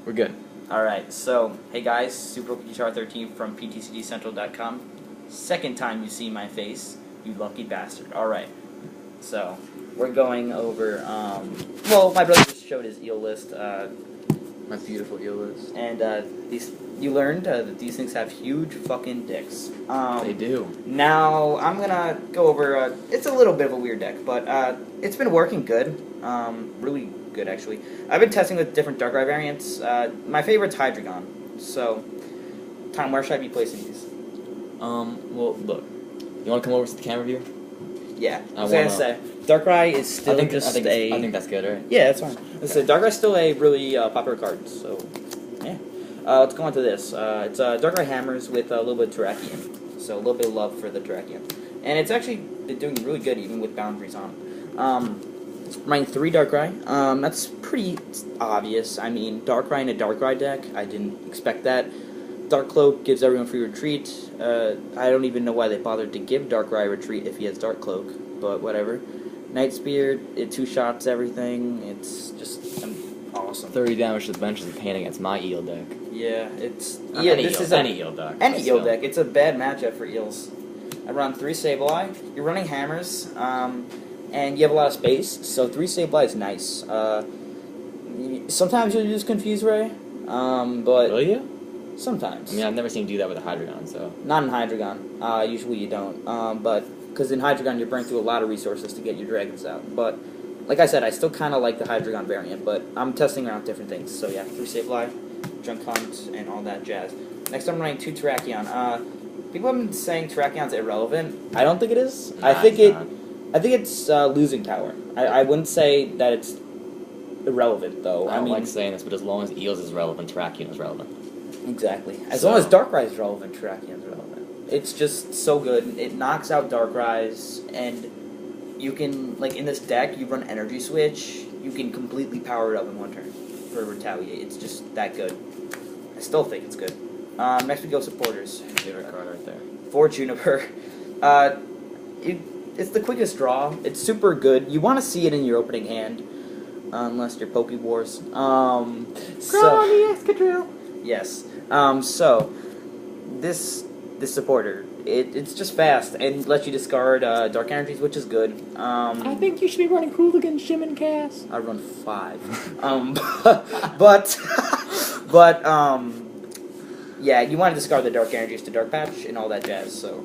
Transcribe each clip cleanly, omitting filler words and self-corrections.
We're good. Alright, so, hey guys, SuperRookieChar13 from PTCDCentral.com. Second time you see my face, you lucky bastard. Alright, so, we're going over, well, my brother just showed his eel list, My beautiful eel list. and, you learned that these things have huge fucking dicks. They do. Now, I'm gonna go over, it's a little bit of a weird deck, but, it's been working good, really good, actually. I've been testing with different Darkrai variants. My favorite's Hydreigon. So, Tom, where should I be placing these? Well, look. You want to come over to the camera view? Yeah, I was wanna- gonna say, Darkrai is still I just think that's good, right? Yeah, that's fine. Darkrai's still a really popular card, so, yeah. Let's go on to this. It's Darkrai Hammers with a little bit of Terrakion. So, a little bit of love for the Terrakion. And it's actually been doing really good, even with boundaries on. Running 3 Darkrai. That's pretty obvious. I mean, Darkrai in a Darkrai deck, I didn't expect that. Dark Cloak gives everyone free retreat. I don't even know why they bothered to give Darkrai retreat if he has Dark Cloak, but whatever. Night Spear, it 2-shots everything. It's just awesome. 30 damage to the bench is a pain against my eel deck. Yeah, it's Any eel deck. Any eel deck. It's a bad matchup for eels. I run 3 Sableye. You're running hammers. And you have a lot of space, so 3 Sableye is nice. Sometimes you'll use Confuse Ray, but... Will you? Sometimes. I mean, I've never seen you do that with a Hydreigon, so... Not in Hydreigon. Usually you don't. Because in Hydreigon you're burning through a lot of resources to get your dragons out. But, like I said, I still kind of like the Hydreigon variant, but I'm testing around different things. So yeah, 3 Sableye, Junk Hunt, and all that jazz. Next I'm running 2 Terrakion. People have been saying Terrakion's irrelevant. I don't think it is. Nah, I think it's not. I think it's losing power. I wouldn't say that it's irrelevant, though. I don't mean, like saying this, but as long as Eels is relevant, Terrakion is relevant. Exactly. As long as Darkrai is relevant, Terrakion is relevant. It's just so good. It knocks out Darkrai's, and you can, like, in this deck, you run Energy Switch, you can completely power it up in one turn for Retaliate. It's just that good. I still think it's good. Next we go supporters. Favorite card right there. 4 Juniper. It's the quickest draw. It's super good. You want to see it in your opening hand, unless you're Poke Wars. Yes. So this supporter, it's just fast and lets you discard Dark Energies, which is good. I think you should be running Hooligan, Shim, and Cass. I run 5. Yeah, you want to discard the Dark Energies to Dark Patch and all that jazz. So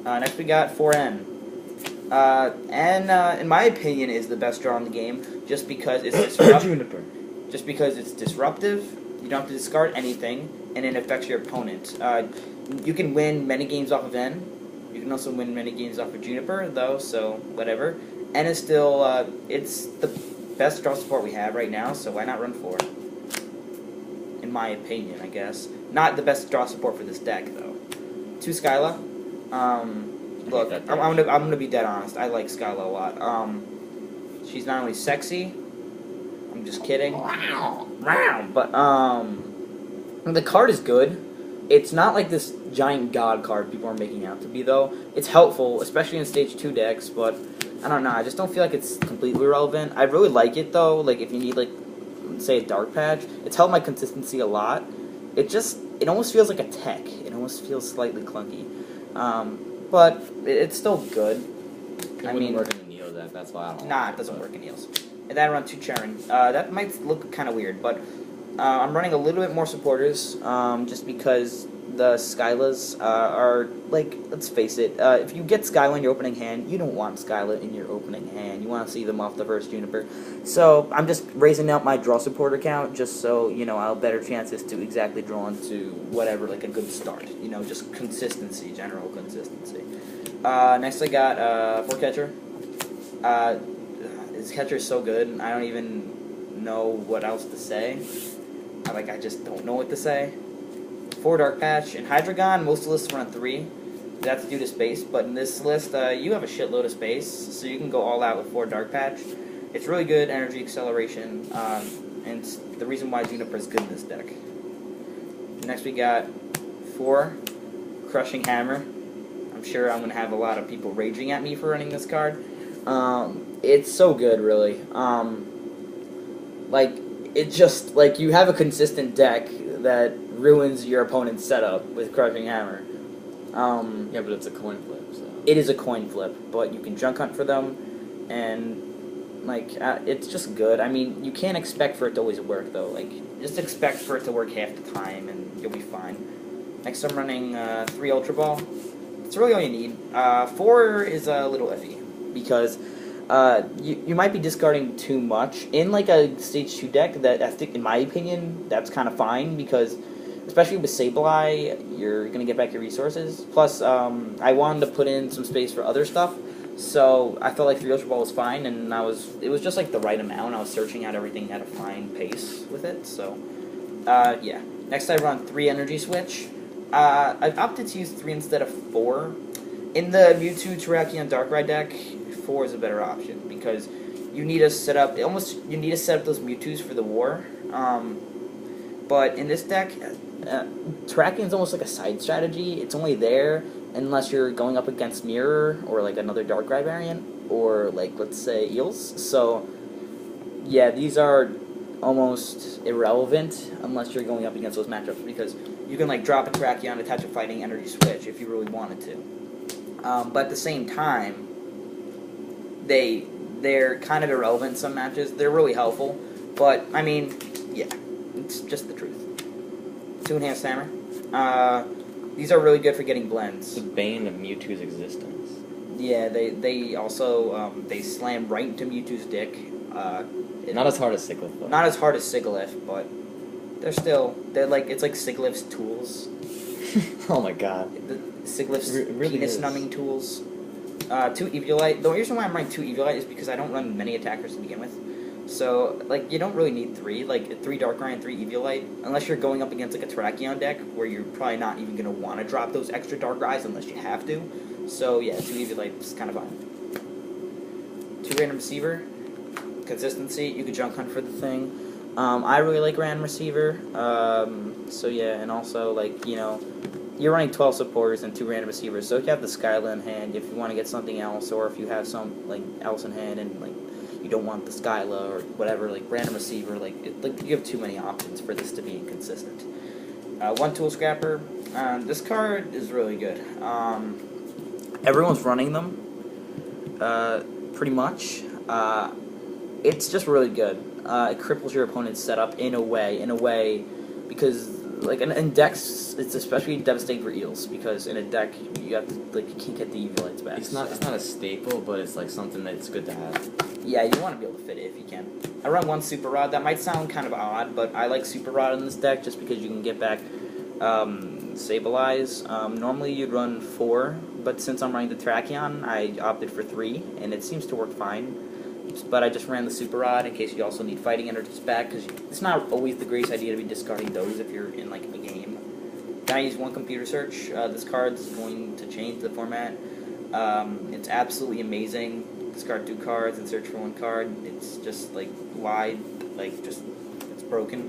next we got 4N. In my opinion, is the best draw in the game, just because it's disruptive. Just because it's disruptive, you don't have to discard anything, and it affects your opponent. You can win many games off of N. You can also win many games off of Juniper, though, so whatever. N is still, it's the best draw support we have right now, so why not run 4? In my opinion, I guess. Not the best draw support for this deck, though. 2 Skyla. Look, I'm gonna be dead honest. I like Skyla a lot. She's not only sexy. I'm just kidding. But the card is good. It's not like this giant god card people are making out to be, though. It's helpful, especially in Stage 2 decks. But I don't know. I just don't feel like it's completely irrelevant. I really like it though. Like if you need like, say, a Dark Patch, it's helped my consistency a lot. It almost feels like a tech. It almost feels slightly clunky. But it's still good. It wouldn't work in the Neo deck, that's why I don't Nah, it doesn't work in Eels. And then I run 2 Charon. That might look kind of weird, but I'm running a little bit more supporters, just because the Skylas are, like, let's face it, if you get Skyla in your opening hand, you don't want Skyla in your opening hand. You want to see them off the first Juniper. So I'm just raising up my draw supporter count, just so, you know, I'll have better chances to exactly draw into whatever, like a good start. You know, just consistency, general consistency. Next I got 4 Catcher. This catcher is so good, I don't even know what else to say. I just don't know what to say. 4 Dark Patch. In Hydreigon, most lists run 3. That's due to space, but in this list, you have a shitload of space, so you can go all out with 4 Dark Patch. It's really good energy acceleration, and it's the reason why Juniper is good in this deck. Next we got 4 Crushing Hammer. I'm sure I'm going to have a lot of people raging at me for running this card. It's so good, really. Like, it just, like, you have a consistent deck that ruins your opponent's setup with Crushing Hammer. Yeah, but it's a coin flip, so... It is a coin flip, but you can junk hunt for them, and, like, it's just good. I mean, you can't expect for it to always work, though. Like, just expect for it to work half the time, and you'll be fine. Next, I'm running 3 Ultra Ball. That's really all you need. 4 is a little iffy, because you might be discarding too much. In, like, a Stage 2 deck, that I think, in my opinion, that's kind of fine, because... Especially with Sableye, you're going to get back your resources. Plus, I wanted to put in some space for other stuff, so I felt like 3 Ultra Ball was fine, and it was just like the right amount. I was searching out everything at a fine pace with it, so, yeah. Next I run 3 Energy Switch. I've opted to use 3 instead of 4. In the Mewtwo, Terrakion, Darkrai deck, 4 is a better option, because you need to set up, you need to set up those Mewtwo's for the war. But in this deck, Terrakion's almost like a side strategy. It's only there unless you're going up against Mirror or like another Darkrai variant or like, let's say, Eels. So yeah, these are almost irrelevant unless you're going up against those matchups, because you can like drop a Terrakion, attach a Fighting Energy Switch if you really wanted to. But at the same time, they're kind of irrelevant in some matches. They're really helpful, but I mean, yeah, it's just the truth. 2 Enhanced Hammer. These are really good for getting blends. The bane of Mewtwo's existence. Yeah, they also they slam right into Mewtwo's dick. Not as hard as Sigilyph, though. Not as hard as Sigilyph, but they're like, it's like Sigilif's tools. Oh my god. The Sigilif's really penis numbing tools. 2 Eviolite. The reason why I'm running 2 Eviolite is because I don't run many attackers to begin with. So, like, you don't really need 3. Like, 3 Darkrai and 3 Eviolite. Unless you're going up against, like, a Terrakion deck, where you're probably not even going to want to drop those extra Darkrai's unless you have to. So, yeah, 2 Eviolite is kind of fine. 2 Random Receiver. Consistency. You could junk hunt for the thing. I really like Random Receiver. So, yeah, and also, like, you know, you're running 12 supporters and 2 Random Receivers. So, if you have the Skyla in hand, if you want to get something else, or if you have some, like, else in hand and, like, you don't want the Skyla or whatever, like Random Receiver, like you have too many options for this to be inconsistent. 1 Tool Scrapper. This card is really good. Everyone's running them, pretty much. It's just really good. It cripples your opponent's setup in a way, because like in decks, it's especially devastating for Eels, because in a deck you have to, like, you can't get the Eviolites back. It's not a staple, but it's like something that's good to have. Yeah, you want to be able to fit it if you can. I run 1 Super Rod. That might sound kind of odd, but I like Super Rod in this deck just because you can get back Sableyes. Normally you'd run 4, but since I'm running the Terrakion, I opted for 3, and it seems to work fine. But I just ran the Super Rod in case you also need Fighting Energies back, because it's not always the greatest idea to be discarding those if you're in, like, a game. Then I use 1 Computer Search. This card's going to change the format. It's absolutely amazing. Discard 2 cards and search for 1 card. It's just, like, wide, like, just, it's broken.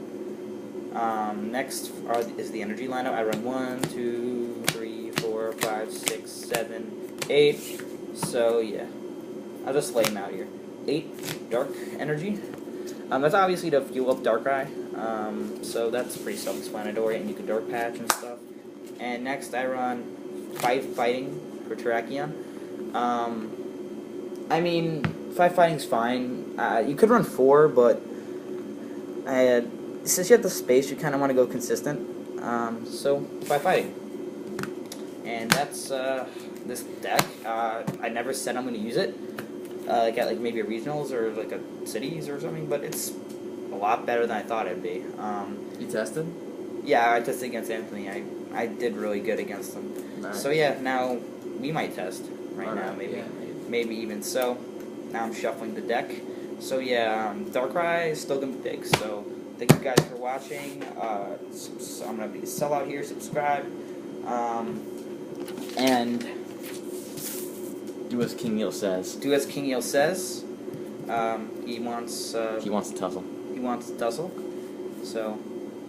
Next is the energy lineup. I run 1, 2, 3, 4, 5, 6, 7, 8. So, yeah. I'll just lay them out here. 8 Dark Energy. That's obviously to fuel up Darkrai. So that's pretty self-explanatory, and you can Dark Patch and stuff. And next I run 5 Fighting for Terrakion. I mean, 5 Fighting's fine. You could run 4, but since you have the space, you kind of want to go consistent. So 5 Fighting. And that's this deck. I never said I'm going to use it. Like at maybe a regionals or like a cities or something, but it's a lot better than I thought it'd be. You tested? Yeah, I tested against Anthony. I did really good against him. Nice. So yeah, now we might test right now, maybe. Yeah. Maybe even so. Now I'm shuffling the deck. So yeah, Darkrai is still gonna be big. So thank you guys for watching. So I'm gonna be a sellout here. Subscribe. And do as King Eel says. Do as King Eel says. He wants to tussle. He wants to tussle. So,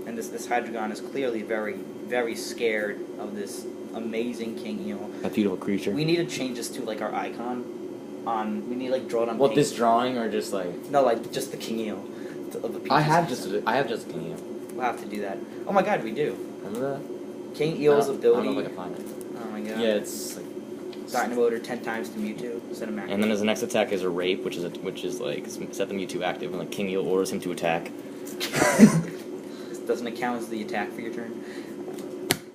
and this Hydreigon is clearly very, very scared of this amazing King Eel. A beautiful creature. We need to change this to like our icon. We need to like draw it on. What, pink. this drawing or just like? No, like just the King Eel. of a piece. I have just a King Eel. We'll have to do that. Oh my god, we do. Remember that? King Eel's ability. I don't know if I can find it. Oh my god. Yeah, it's like. Dynamotor 10 times to Mewtwo. Cinematic. And then his next attack is a Rape, which is like set the Mewtwo active, and like King Eel orders him to attack. This doesn't account as the attack for your turn.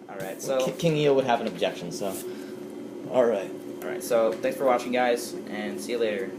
Alright, so... King Eel would have an objection, so... Alright. Alright, so thanks for watching, guys, and see you later.